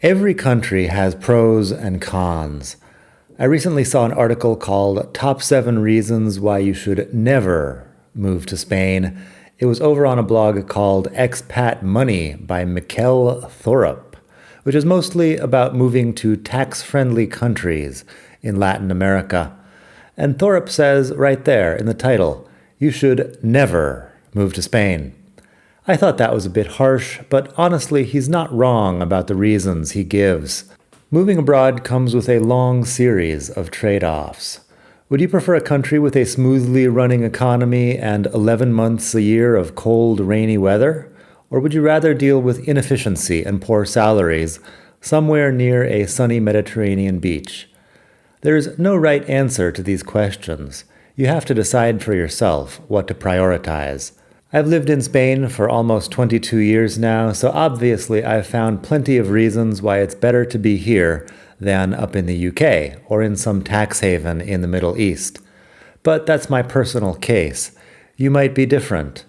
Every country has pros and cons. I recently saw an article called Top 7 Reasons Why You Should Never Move to Spain. It was over on a blog called Expat Money by Mikkel Thorup, which is mostly about moving to tax-friendly countries in Latin America. And Thorup says right there in the title, you should never move to Spain. I thought that was a bit harsh, but honestly, he's not wrong about the reasons he gives. Moving abroad comes with a long series of trade-offs. Would you prefer a country with a smoothly running economy and 11 months a year of cold, rainy weather? Or would you rather deal with inefficiency and poor salaries somewhere near a sunny Mediterranean beach? There's no right answer to these questions. You have to decide for yourself what to prioritize. I've lived in Spain for almost 22 years now, so obviously I've found plenty of reasons why it's better to be here than up in the UK or in some tax haven in the Middle East. But that's my personal case. You might be different.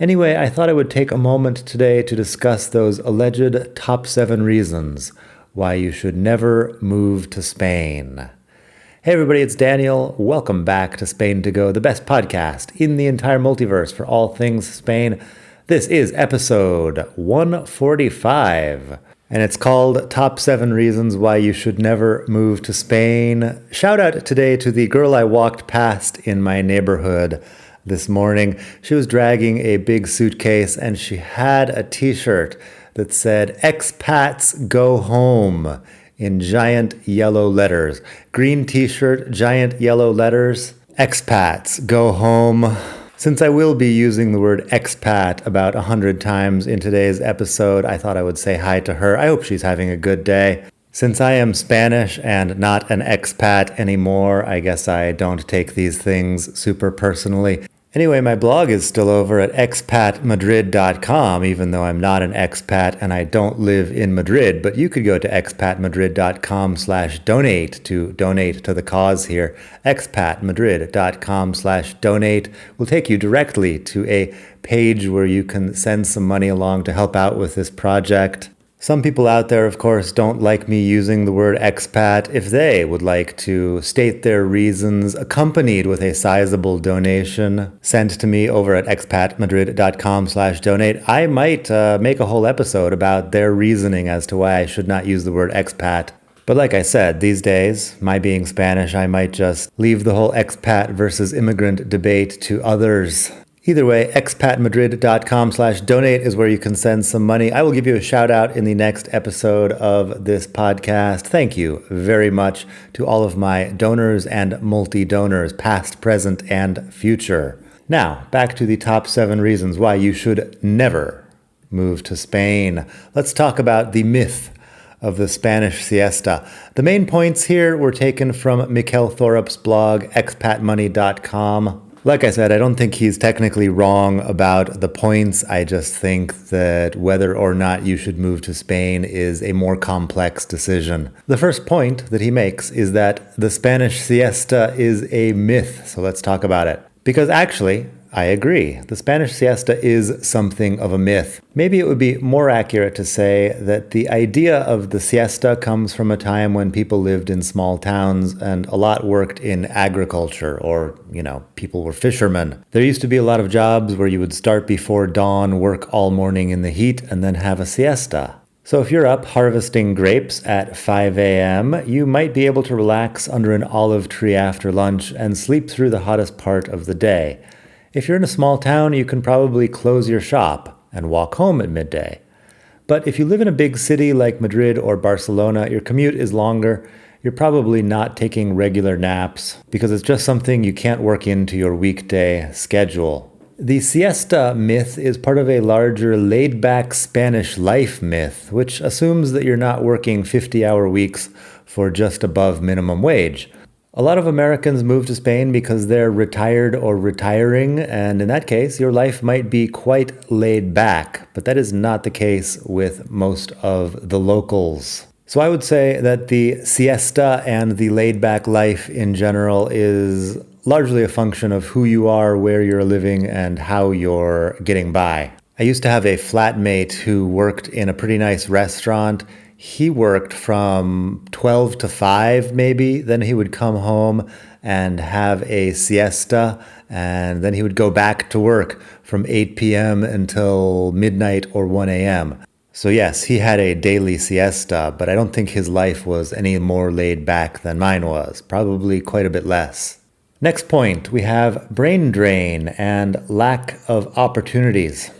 Anyway, I thought I would take a moment today to discuss those alleged top 7 reasons why you should never move to Spain. Hey everybody, it's Daniel. Welcome back to Spain to Go, the best podcast in the entire multiverse for all things Spain. This is episode 145, and it's called Top 7 Reasons Why You Should Never Move to Spain. Shout out today to the girl I walked past in my neighborhood this morning. She was dragging a big suitcase, and she had a t-shirt that said, "Expats Go Home," in giant yellow letters. Green t-shirt, giant yellow letters. Expats, go home. Since I will be using the word expat about 100 times in today's episode, I thought I would say hi to her. I hope she's having a good day. Since I am Spanish and not an expat anymore, I guess I don't take these things super personally. Anyway, my blog is still over at expatmadrid.com, even though I'm not an expat and I don't live in Madrid. But you could go to expatmadrid.com/donate to donate to the cause here. expatmadrid.com/donate will take you directly to a page where you can send some money along to help out with this project. Some people out there, of course, don't like me using the word expat. If they would like to state their reasons accompanied with a sizable donation sent to me over at expatmadrid.com/donate, I might make a whole episode about their reasoning as to why I should not use the word expat. But like I said, these days, my being Spanish, I might just leave the whole expat versus immigrant debate to others. Either way, expatmadrid.com/donate is where you can send some money. I will give you a shout out in the next episode of this podcast. Thank you very much to all of my donors and multi-donors, past, present, and future. Now, back to the top 7 reasons why you should never move to Spain. Let's talk about the myth of the Spanish siesta. The main points here were taken from Mikkel Thorup's blog, expatmoney.com. Like I said, I don't think he's technically wrong about the points. I just think that whether or not you should move to Spain is a more complex decision. The first point that he makes is that the Spanish siesta is a myth. So let's talk about it. Because actually, I agree. The Spanish siesta is something of a myth. Maybe it would be more accurate to say that the idea of the siesta comes from a time when people lived in small towns and a lot worked in agriculture or, people were fishermen. There used to be a lot of jobs where you would start before dawn, work all morning in the heat, and then have a siesta. So if you're up harvesting grapes at 5 a.m., you might be able to relax under an olive tree after lunch and sleep through the hottest part of the day. If you're in a small town, you can probably close your shop and walk home at midday. But if you live in a big city like Madrid or Barcelona, your commute is longer. You're probably not taking regular naps because it's just something you can't work into your weekday schedule. The siesta myth is part of a larger laid-back Spanish life myth, which assumes that you're not working 50-hour weeks for just above minimum wage. A lot of Americans move to Spain because they're retired or retiring, and in that case, your life might be quite laid back, but that is not the case with most of the locals. So I would say that the siesta and the laid-back life in general is largely a function of who you are, where you're living, and how you're getting by. I used to have a flatmate who worked in a pretty nice restaurant. he worked from 12 to 5 maybe. Then he would come home and have a siesta, and then he would go back to work from 8 p.m. until midnight or 1 a.m. So yes, he had a daily siesta, but I don't think his life was any more laid back than mine was. Probably quite a bit less. Next point, we have brain drain and lack of opportunities.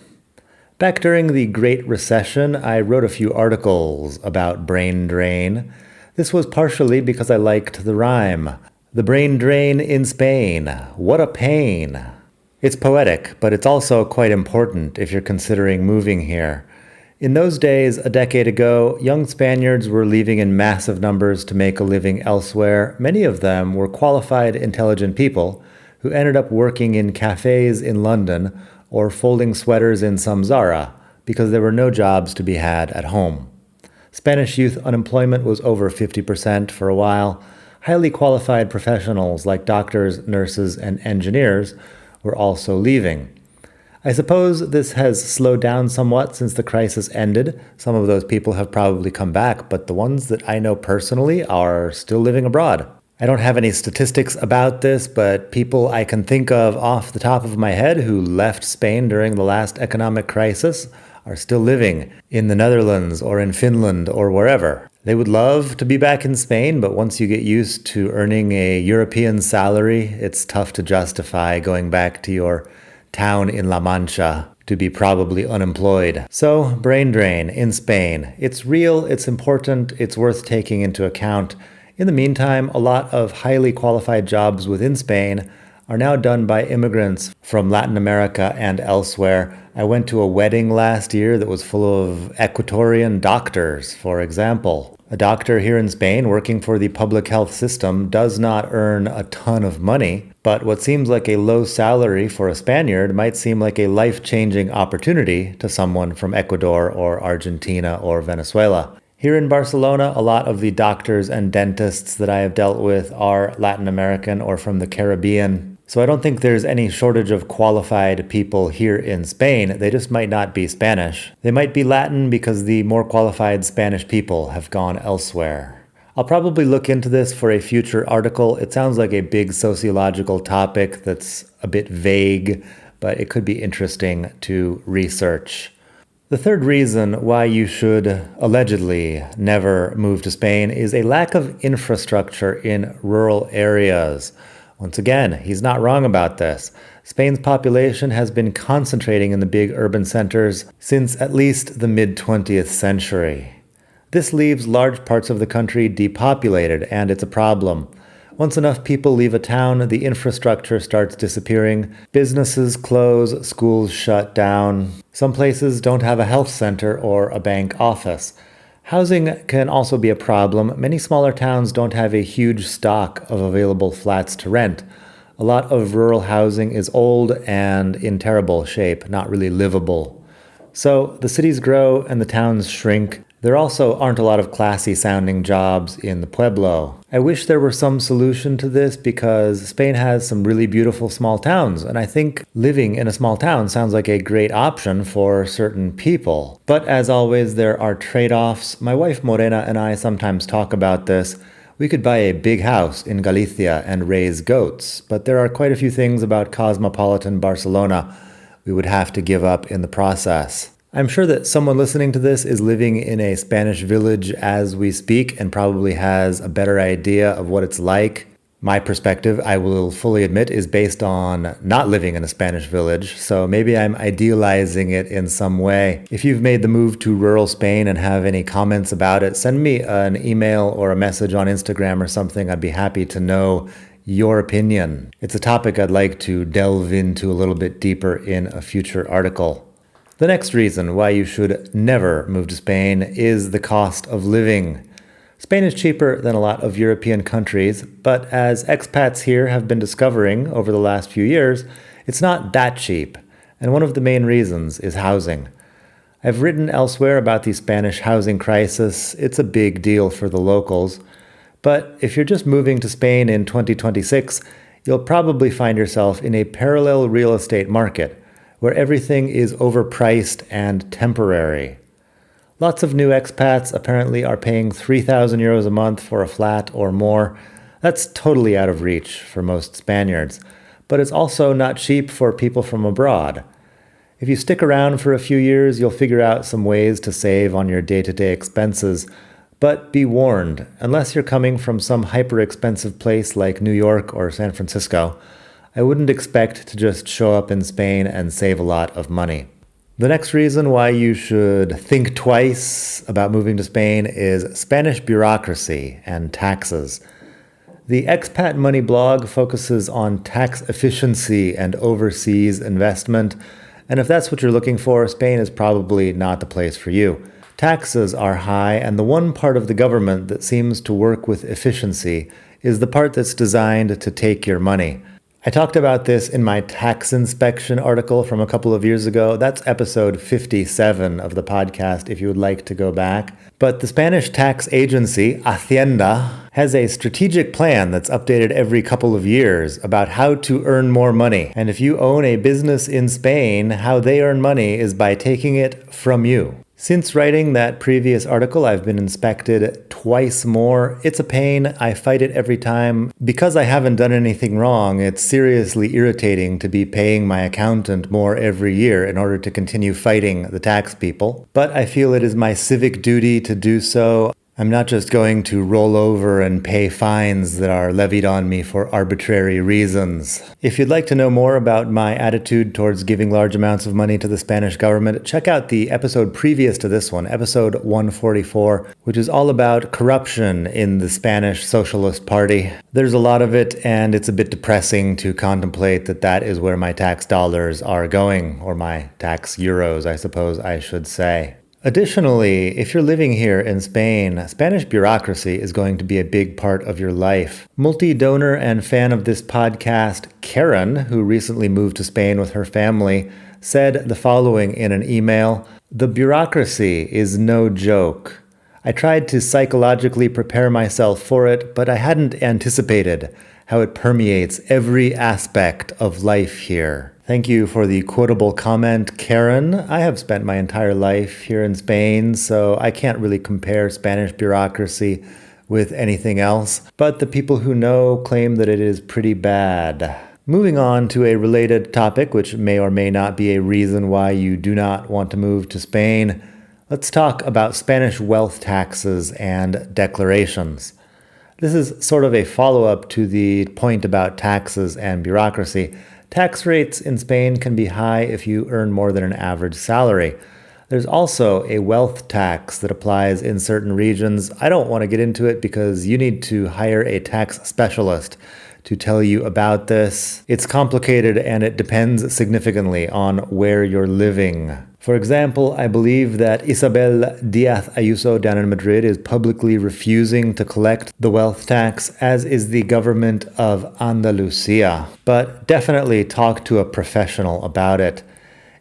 Back during the Great Recession, I wrote a few articles about brain drain. This was partially because I liked the rhyme. The brain drain in Spain. What a pain. It's poetic, but it's also quite important if you're considering moving here. In those days, a decade ago, young Spaniards were leaving in massive numbers to make a living elsewhere. Many of them were qualified, intelligent people who ended up working in cafes in London or folding sweaters in some Zara because there were no jobs to be had at home. Spanish youth unemployment was over 50% for a while. Highly qualified professionals like doctors, nurses, and engineers were also leaving. I suppose this has slowed down somewhat since the crisis ended. Some of those people have probably come back, but the ones that I know personally are still living abroad. I don't have any statistics about this, but people I can think of off the top of my head who left Spain during the last economic crisis are still living in the Netherlands or in Finland or wherever. They would love to be back in Spain, but once you get used to earning a European salary, it's tough to justify going back to your town in La Mancha to be probably unemployed. So, brain drain in Spain. It's real, it's important, it's worth taking into account. In the meantime, a lot of highly qualified jobs within Spain are now done by immigrants from Latin America and elsewhere. I went to a wedding last year that was full of Ecuadorian doctors, for example. A doctor here in Spain working for the public health system does not earn a ton of money, but what seems like a low salary for a Spaniard might seem like a life-changing opportunity to someone from Ecuador or Argentina or Venezuela. Here in Barcelona, a lot of the doctors and dentists that I have dealt with are Latin American or from the Caribbean. So I don't think there's any shortage of qualified people here in Spain. They just might not be Spanish. They might be Latin because the more qualified Spanish people have gone elsewhere. I'll probably look into this for a future article. It sounds like a big sociological topic that's a bit vague, but it could be interesting to research. The third reason why you should allegedly never move to Spain is a lack of infrastructure in rural areas. Once again, he's not wrong about this. Spain's population has been concentrating in the big urban centers since at least the mid-20th century. This leaves large parts of the country depopulated, and it's a problem. Once enough people leave a town, the infrastructure starts disappearing. Businesses close, schools shut down. Some places don't have a health center or a bank office. Housing can also be a problem. Many smaller towns don't have a huge stock of available flats to rent. A lot of rural housing is old and in terrible shape, not really livable. So the cities grow and the towns shrink. There also aren't a lot of classy-sounding jobs in the pueblo. I wish there were some solution to this because Spain has some really beautiful small towns, and I think living in a small town sounds like a great option for certain people. But as always, there are trade-offs. My wife Morena and I sometimes talk about this. We could buy a big house in Galicia and raise goats, but there are quite a few things about cosmopolitan Barcelona we would have to give up in the process. I'm sure that someone listening to this is living in a Spanish village as we speak and probably has a better idea of what it's like. My perspective, I will fully admit, is based on not living in a Spanish village, so maybe I'm idealizing it in some way. If you've made the move to rural Spain and have any comments about it, send me an email or a message on Instagram or something. I'd be happy to know your opinion. It's a topic I'd like to delve into a little bit deeper in a future article. The next reason why you should never move to Spain is the cost of living. Spain is cheaper than a lot of European countries, but as expats here have been discovering over the last few years, it's not that cheap, and one of the main reasons is housing. I've written elsewhere about the Spanish housing crisis. It's a big deal for the locals, but if you're just moving to Spain in 2026, you'll probably find yourself in a parallel real estate market where everything is overpriced and temporary. Lots of new expats apparently are paying 3,000 euros a month for a flat or more. That's totally out of reach for most Spaniards, but it's also not cheap for people from abroad. If you stick around for a few years, you'll figure out some ways to save on your day-to-day expenses. But be warned, unless you're coming from some hyper-expensive place like New York or San Francisco, I wouldn't expect to just show up in Spain and save a lot of money. The next reason why you should think twice about moving to Spain is Spanish bureaucracy and taxes. The Expat Money blog focuses on tax efficiency and overseas investment, and if that's what you're looking for, Spain is probably not the place for you. Taxes are high, and the one part of the government that seems to work with efficiency is the part that's designed to take your money. I talked about this in my tax inspection article from a couple of years ago. That's episode 57 of the podcast if you would like to go back. But the Spanish tax agency, Hacienda, has a strategic plan that's updated every couple of years about how to earn more money. And if you own a business in Spain, how they earn money is by taking it from you. Since writing that previous article, I've been inspected twice more. It's a pain. I fight it every time. Because I haven't done anything wrong, it's seriously irritating to be paying my accountant more every year in order to continue fighting the tax people. But I feel it is my civic duty to do so. I'm not just going to roll over and pay fines that are levied on me for arbitrary reasons. If you'd like to know more about my attitude towards giving large amounts of money to the Spanish government, check out the episode previous to this one, episode 144, which is all about corruption in the Spanish Socialist Party. There's a lot of it, and it's a bit depressing to contemplate that that is where my tax dollars are going, or my tax euros, I suppose I should say. Additionally, if you're living here in Spain, Spanish bureaucracy is going to be a big part of your life. Multi-donor and fan of this podcast, Karen, who recently moved to Spain with her family, said the following in an email: "The bureaucracy is no joke. I tried to psychologically prepare myself for it, but I hadn't anticipated how it permeates every aspect of life here." Thank you for the quotable comment, Karen. I have spent my entire life here in Spain, so I can't really compare Spanish bureaucracy with anything else, but the people who know claim that it is pretty bad. Moving on to a related topic, which may or may not be a reason why you do not want to move to Spain, let's talk about Spanish wealth taxes and declarations. This is sort of a follow-up to the point about taxes and bureaucracy. Tax rates in Spain can be high if you earn more than an average salary. There's also a wealth tax that applies in certain regions. I don't want to get into it because you need to hire a tax specialist to tell you about this. It's complicated and it depends significantly on where you're living. For example, I believe that Isabel Díaz Ayuso down in Madrid is publicly refusing to collect the wealth tax, as is the government of Andalusia. But definitely talk to a professional about it.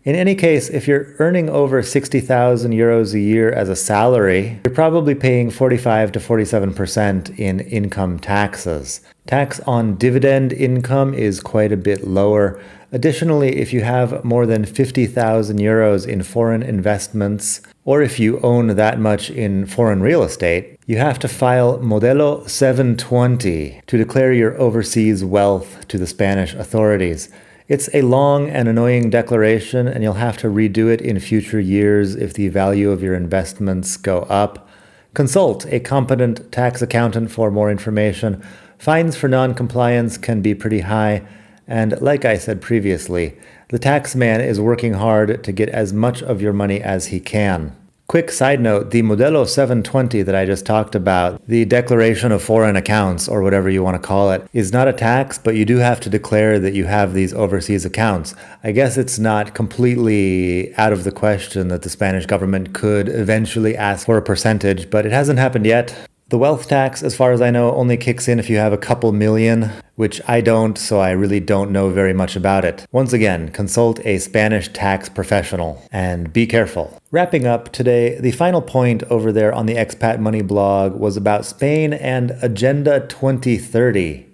In any case, if you're earning over 60,000 euros a year as a salary, you're probably paying 45 to 47% in income taxes. Tax on dividend income is quite a bit lower. Additionally, if you have more than 50,000 euros in foreign investments, or if you own that much in foreign real estate, you have to file Modelo 720 to declare your overseas wealth to the Spanish authorities. It's a long and annoying declaration, and you'll have to redo it in future years if the value of your investments go up. Consult a competent tax accountant for more information. Fines for non-compliance can be pretty high, and like I said previously, the tax man is working hard to get as much of your money as he can. Quick side note, the Modelo 720 that I just talked about, the declaration of foreign accounts, or whatever you want to call it, is not a tax, but you do have to declare that you have these overseas accounts. I guess it's not completely out of the question that the Spanish government could eventually ask for a percentage, but it hasn't happened yet. The wealth tax, as far as I know, only kicks in if you have a couple million, which I don't, so I really don't know very much about it. Once again, consult a Spanish tax professional, and be careful. Wrapping up today, the final point over there on the Expat Money blog was about Spain and Agenda 2030.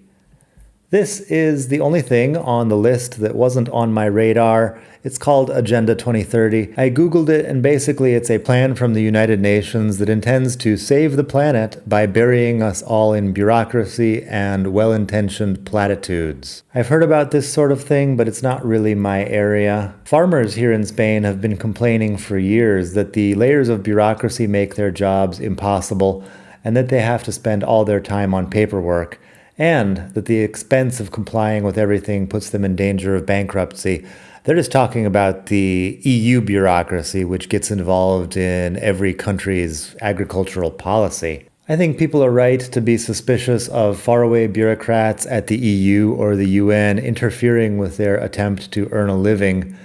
This is the only thing on the list that wasn't on my radar. It's called Agenda 2030. I googled it, and basically it's a plan from the United Nations that intends to save the planet by burying us all in bureaucracy and well-intentioned platitudes. I've heard about this sort of thing, but it's not really my area. Farmers here in Spain have been complaining for years that the layers of bureaucracy make their jobs impossible, and that they have to spend all their time on paperwork, and that the expense of complying with everything puts them in danger of bankruptcy. They're just talking about the EU bureaucracy, which gets involved in every country's agricultural policy. I think people are right to be suspicious of faraway bureaucrats at the EU or the UN interfering with their attempt to earn a living.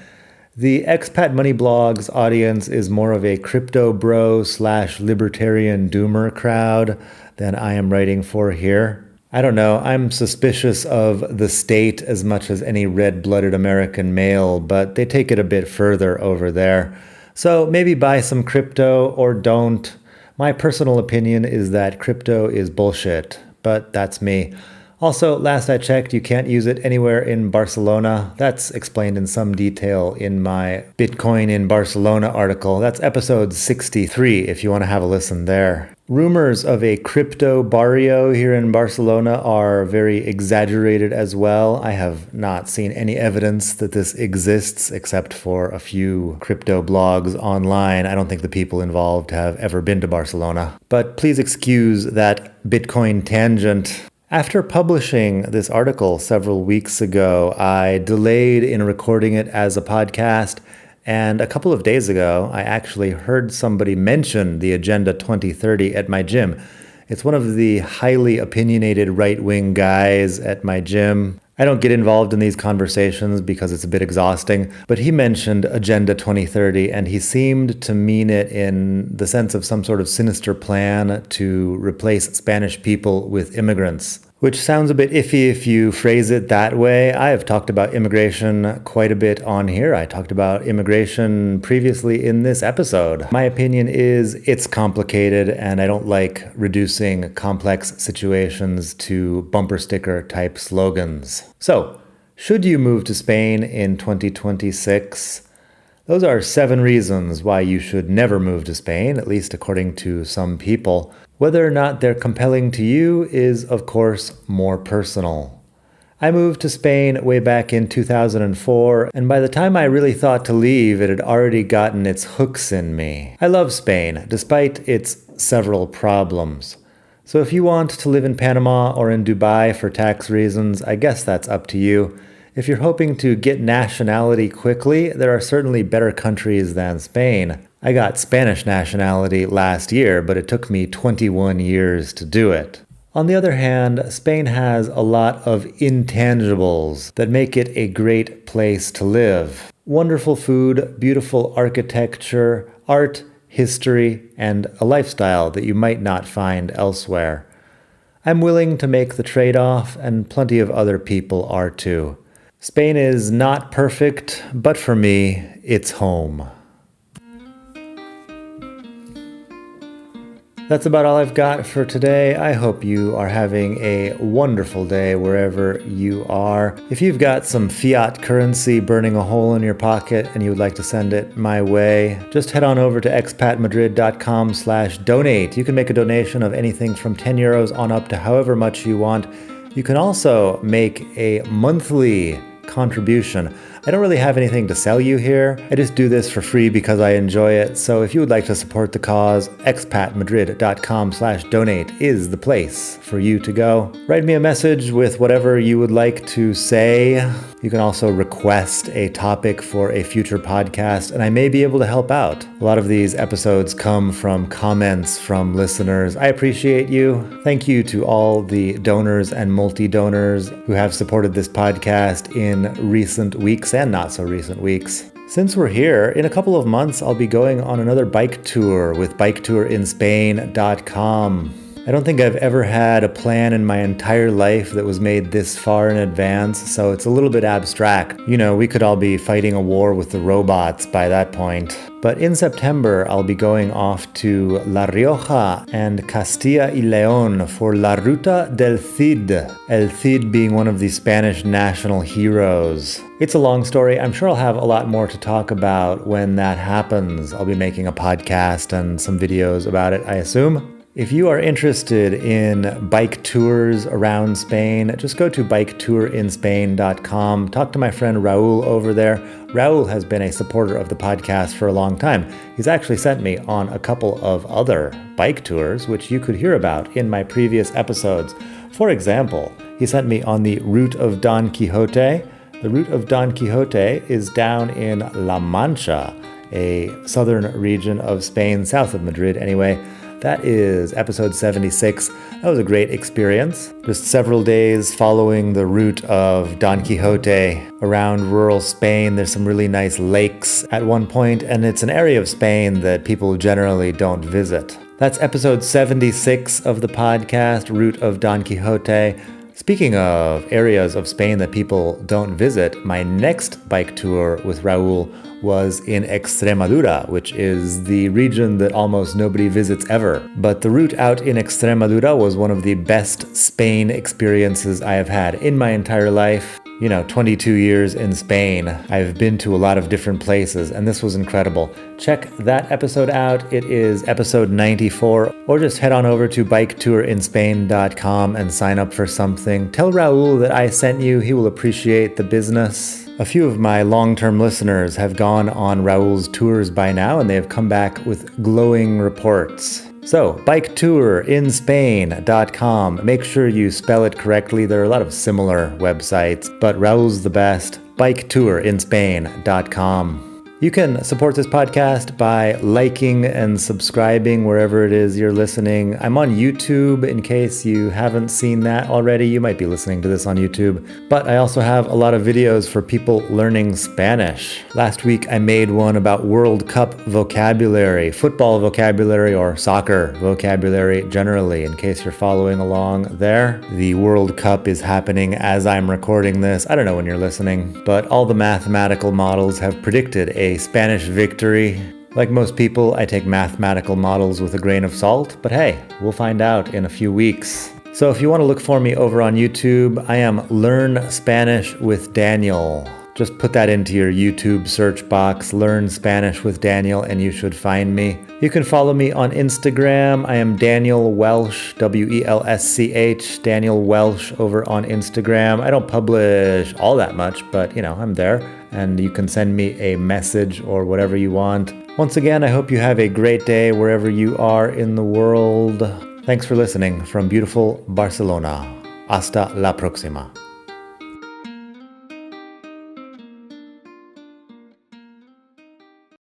The Expat Money Blog's audience is more of a crypto bro / libertarian doomer crowd than I am writing for here. I don't know, I'm suspicious of the state as much as any red-blooded American male, but they take it a bit further over there. So maybe buy some crypto or don't. My personal opinion is that crypto is bullshit, but that's me. Also, last I checked, you can't use it anywhere in Barcelona. That's explained in some detail in my Bitcoin in Barcelona article. That's episode 63 if you want to have a listen there. Rumors of a crypto barrio here in Barcelona are very exaggerated as well. I have not seen any evidence that this exists except for a few crypto blogs online. I don't think the people involved have ever been to Barcelona. But please excuse that Bitcoin tangent. After publishing this article several weeks ago, I delayed in recording it as a podcast, and a couple of days ago, I actually heard somebody mention the Agenda 2030 at my gym. It's one of the highly opinionated right-wing guys at my gym. I don't get involved in these conversations because it's a bit exhausting, but he mentioned Agenda 2030, and he seemed to mean it in the sense of some sort of sinister plan to replace Spanish people with immigrants, which sounds a bit iffy if you phrase it that way. I have talked about immigration quite a bit on here. I talked about immigration previously in this episode. My opinion is it's complicated, and I don't like reducing complex situations to bumper sticker type slogans. So, should you move to Spain in 2026? Those are 7 reasons why you should never move to Spain, at least according to some people. Whether or not they're compelling to you is, of course, more personal. I moved to Spain way back in 2004, and by the time I really thought to leave, it had already gotten its hooks in me. I love Spain, despite its several problems. So if you want to live in Panama or in Dubai for tax reasons, I guess that's up to you. If you're hoping to get nationality quickly, there are certainly better countries than Spain. I got Spanish nationality last year, but it took me 21 years to do it. On the other hand, Spain has a lot of intangibles that make it a great place to live. Wonderful food, beautiful architecture, art, history, and a lifestyle that you might not find elsewhere. I'm willing to make the trade-off, and plenty of other people are too. Spain is not perfect, but for me, it's home. That's about all I've got for today. I hope you are having a wonderful day wherever you are. If you've got some fiat currency burning a hole in your pocket and you would like to send it my way, just head on over to expatmadrid.com/donate. You can make a donation of anything from 10 euros on up to however much you want. You can also make a monthly contribution. I don't really have anything to sell you here. I just do this for free because I enjoy it. So if you would like to support the cause, expatmadrid.com/donate is the place for you to go. Write me a message with whatever you would like to say. You can also request a topic for a future podcast, and I may be able to help out. A lot of these episodes come from comments from listeners. I appreciate you. Thank you to all the donors and multi-donors who have supported this podcast in recent weeks and not so recent weeks. Since we're here, in a couple of months, I'll be going on another bike tour with biketourinspain.com. I don't think I've ever had a plan in my entire life that was made this far in advance, so it's a little bit abstract. You know, we could all be fighting a war with the robots by that point. But in September, I'll be going off to La Rioja and Castilla y León for La Ruta del Cid, El Cid being one of the Spanish national heroes. It's a long story. I'm sure I'll have a lot more to talk about when that happens. I'll be making a podcast and some videos about it, I assume. If you are interested in bike tours around Spain, just go to biketourinspain.com. Talk to my friend Raul over there. Raul has been a supporter of the podcast for a long time. He's actually sent me on a couple of other bike tours, which you could hear about in my previous episodes. For example, he sent me on the Route of Don Quixote. The Route of Don Quixote is down in La Mancha, a southern region of Spain, south of Madrid anyway. That is episode 76. That was a great experience. Just several days following the route of Don Quixote around rural Spain. There's some really nice lakes at one point, and it's an area of Spain that people generally don't visit. That's episode 76 of the podcast, Route of Don Quixote. Speaking of areas of Spain that people don't visit, my next bike tour with Raul was in Extremadura, which is the region that almost nobody visits ever. But the route out in Extremadura was one of the best Spain experiences I have had in my entire life. 22 years in Spain. I've been to a lot of different places, and this was incredible. Check that episode out. It is episode 94, or just head on over to biketourinspain.com and sign up for something. Tell Raul that I sent you. He will appreciate the business. A few of my long-term listeners have gone on Raul's tours by now, and they have come back with glowing reports. So, biketourinspain.com. Make sure you spell it correctly. There are a lot of similar websites, but Raul's the best. biketourinspain.com. You can support this podcast by liking and subscribing wherever it is you're listening. I'm on YouTube in case you haven't seen that already. You might be listening to this on YouTube. But I also have a lot of videos for people learning Spanish. Last week I made one about World Cup vocabulary, football vocabulary, or soccer vocabulary generally, in case you're following along there. The World Cup is happening as I'm recording this. I don't know when you're listening, but all the mathematical models have predicted a Spanish victory. Like most people, I take mathematical models with a grain of salt, but hey, we'll find out in a few weeks. So if you want to look for me over on YouTube, I am Learn Spanish with Daniel. Just put that into your YouTube search box, Learn Spanish with Daniel, and you should find me. You can follow me on Instagram. I am Daniel Welsh, W-E-L-S-C-H, Daniel Welsh over on Instagram. I don't publish all that much, but I'm there. And you can send me a message or whatever you want. Once again, I hope you have a great day wherever you are in the world. Thanks for listening from beautiful Barcelona. Hasta la próxima.